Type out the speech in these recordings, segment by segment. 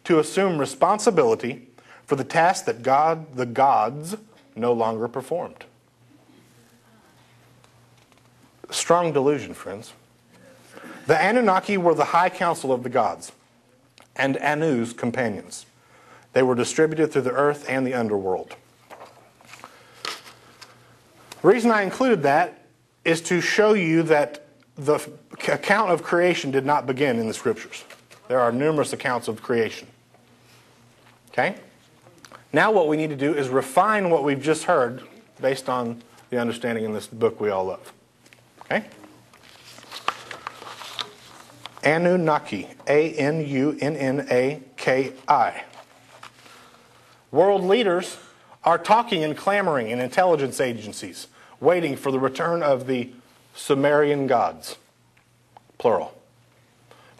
to assume responsibility for the task that the gods no longer performed. Strong delusion, friends. The Anunnaki were the high council of the gods and Anu's companions. They were distributed through the earth and the underworld. The reason I included that is to show you that the account of creation did not begin in the Scriptures. There are numerous accounts of creation. Okay? Now what we need to do is refine what we've just heard based on the understanding in this book we all love. Okay? Anunnaki. A-N-U-N-N-A-K-I. World leaders are talking and clamoring in intelligence agencies, waiting for the return of the Sumerian gods, plural,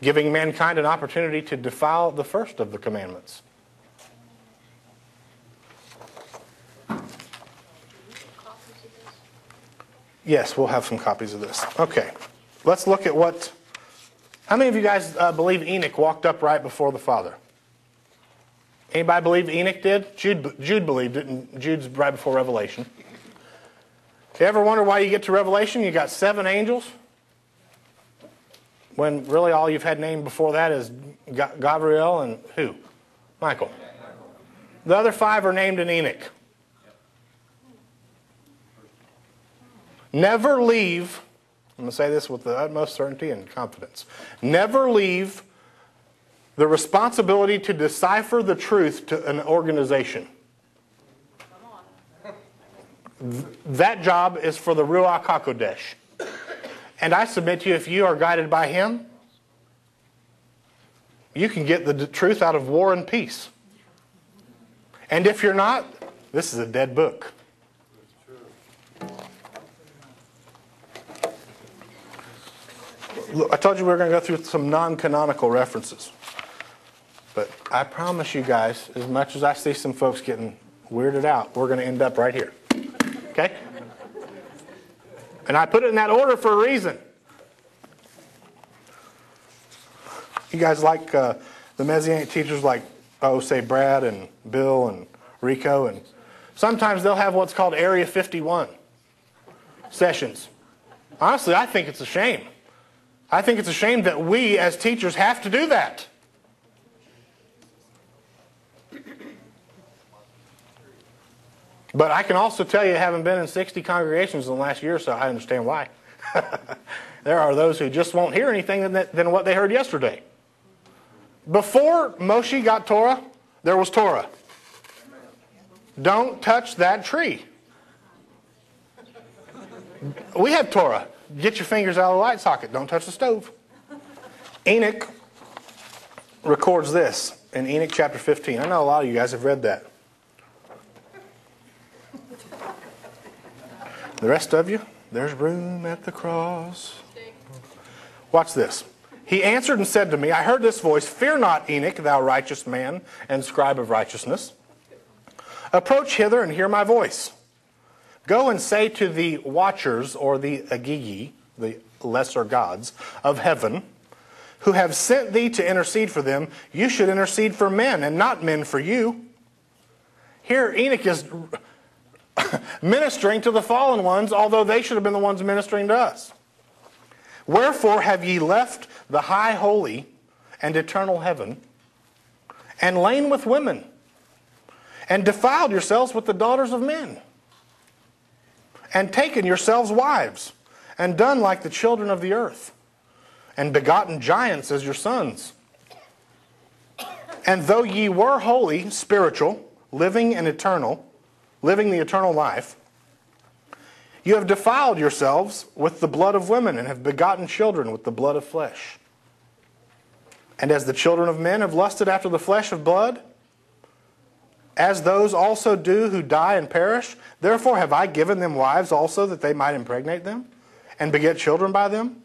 giving mankind an opportunity to defile the first of the commandments. Yes, we'll have some copies of this. Okay, let's look at what... How many of you guys believe Enoch walked up right before the Father? Anybody believe Enoch did? Jude believed it, and Jude's right before Revelation. You ever wonder why you get to Revelation, you got 7 angels? When really all you've had named before that is Gabriel and who? Michael. The other 5 are named in Enoch. Never leave, I'm going to say this with the utmost certainty and confidence, never leave the responsibility to decipher the truth to an organization. That job is for the Ruach HaKodesh. And I submit to you, if you are guided by Him, you can get the truth out of war and peace. And if you're not, this is a dead book. Look, I told you we were going to go through some non-canonical references. But I promise you guys, as much as I see some folks getting weirded out, we're going to end up right here. Okay? And I put it in that order for a reason. You guys like the Messianic teachers like, say Brad and Bill and Rico, and sometimes they'll have what's called Area 51 sessions. Honestly, I think it's a shame. I think it's a shame that we as teachers have to do that. But I can also tell you, having been in 60 congregations in the last year or so, I understand why. There are those who just won't hear anything than what they heard yesterday. Before Moshe got Torah, there was Torah. Don't touch that tree. We have Torah. Get your fingers out of the light socket. Don't touch the stove. Enoch records this in Enoch chapter 15. I know a lot of you guys have read that. The rest of you, there's room at the cross. Watch this. He answered and said to me, I heard this voice, Fear not, Enoch, thou righteous man and scribe of righteousness. Approach hither and hear my voice. Go and say to the watchers, or the Agigi, the lesser gods of heaven, who have sent thee to intercede for them, you should intercede for men, and not men for you. Here Enoch is ministering to the fallen ones, although they should have been the ones ministering to us. Wherefore have ye left the high holy and eternal heaven, and lain with women, and defiled yourselves with the daughters of men, and taken yourselves wives, and done like the children of the earth, and begotten giants as your sons. And though ye were holy, spiritual, living and eternal, living the eternal life, you have defiled yourselves with the blood of women, and have begotten children with the blood of flesh. And as the children of men have lusted after the flesh of blood, as those also do who die and perish, therefore have I given them wives also, that they might impregnate them, and beget children by them,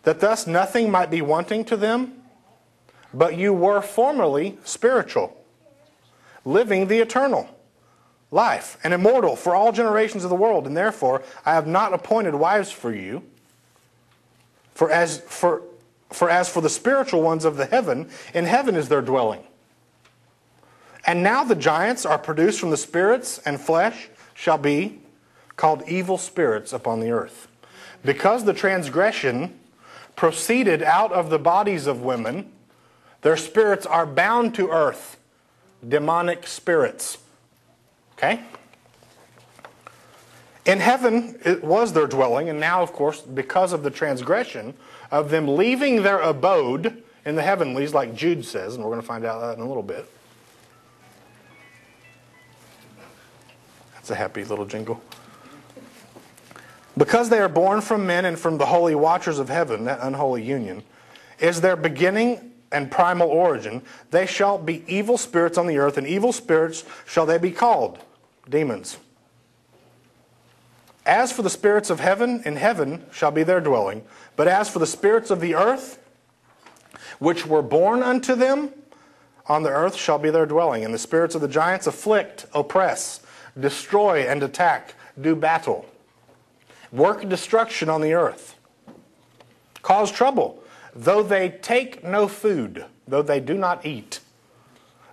that thus nothing might be wanting to them. But you were formerly spiritual, living the eternal life, and immortal for all generations of the world. And therefore I have not appointed wives for you. For as for the spiritual ones of the heaven, in heaven is their dwelling. And now the giants are produced from the spirits, and flesh shall be called evil spirits upon the earth. Because the transgression proceeded out of the bodies of women, their spirits are bound to earth. Demonic spirits. Okay? In heaven it was their dwelling, and now, of course, because of the transgression of them leaving their abode in the heavenlies, like Jude says, and we're going to find out that in a little bit. That's a happy little jingle. Because they are born from men and from the holy watchers of heaven, that unholy union, is their beginning and primal origin, they shall be evil spirits on the earth, and evil spirits shall they be called, demons. As for the spirits of heaven, in heaven shall be their dwelling. But as for the spirits of the earth, which were born unto them, on the earth shall be their dwelling. And the spirits of the giants afflict, oppress, destroy, and attack, do battle, work destruction on the earth, cause trouble, though they take no food, though they do not eat,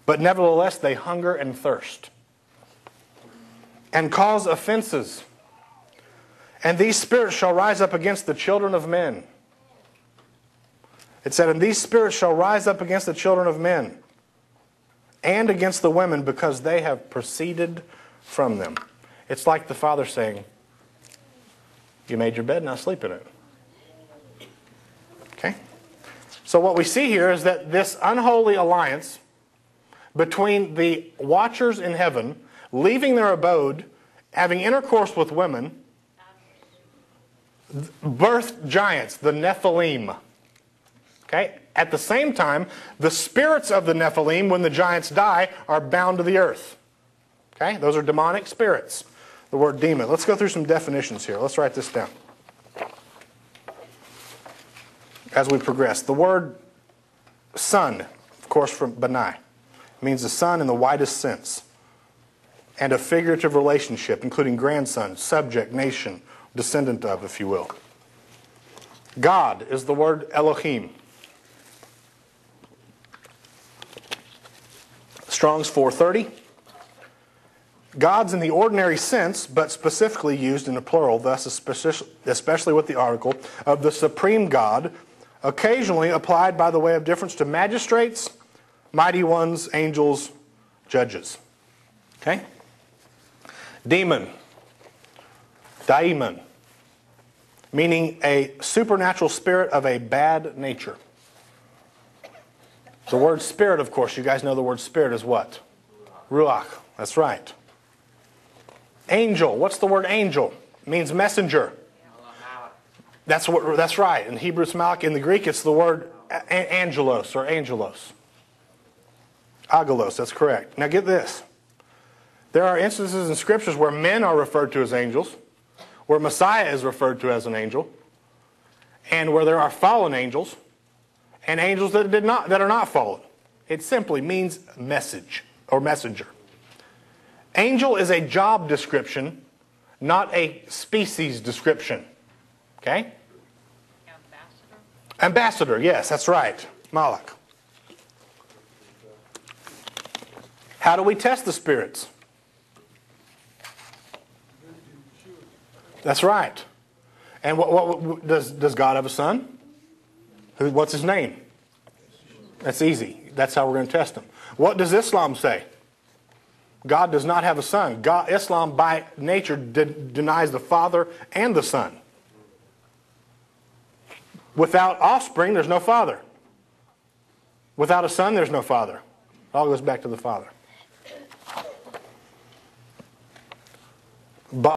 but nevertheless they hunger and thirst, and cause offenses. And these spirits shall rise up against the children of men. It said, and these spirits shall rise up against the children of men, and against the women, because they have proceeded from them. It's like the Father saying, you made your bed, now sleep in it. Okay? So what we see here is that this unholy alliance between the watchers in heaven, leaving their abode, having intercourse with women, birthed giants, the Nephilim. Okay? At the same time, the spirits of the Nephilim, when the giants die, are bound to the earth. Okay? Those are demonic spirits. The word demon. Let's go through some definitions here. Let's write this down as we progress. The word son, of course, from Benai, means the son in the widest sense, and a figurative relationship, including grandson, subject, nation, descendant of, if you will. God is the word Elohim. Strong's 430. God's in the ordinary sense, but specifically used in a plural, thus especially with the article of the supreme God, occasionally applied by the way of difference to magistrates, mighty ones, angels, judges. Okay? Demon. Daimon. Meaning a supernatural spirit of a bad nature. The word spirit, of course, you guys know the word spirit is what? Ruach. That's right. Angel. What's the word angel? It means messenger. That's right. In Hebrew it's malach. In the Greek it's the word angelos or angelos. Agalos, that's correct. Now get this. There are instances in scriptures where men are referred to as angels, where Messiah is referred to as an angel, and where there are fallen angels, and angels that are not fallen. It simply means message or messenger. Angel is a job description, not a species description. Okay? Ambassador, yes, that's right. Malach. How do we test the spirits? That's right. And what does God have a son? What's his name? That's easy. That's how we're going to test him. What does Islam say? God does not have a son. Islam, by nature, denies the Father and the Son. Without offspring, there's no father. Without a son, there's no father. It all goes back to the Father.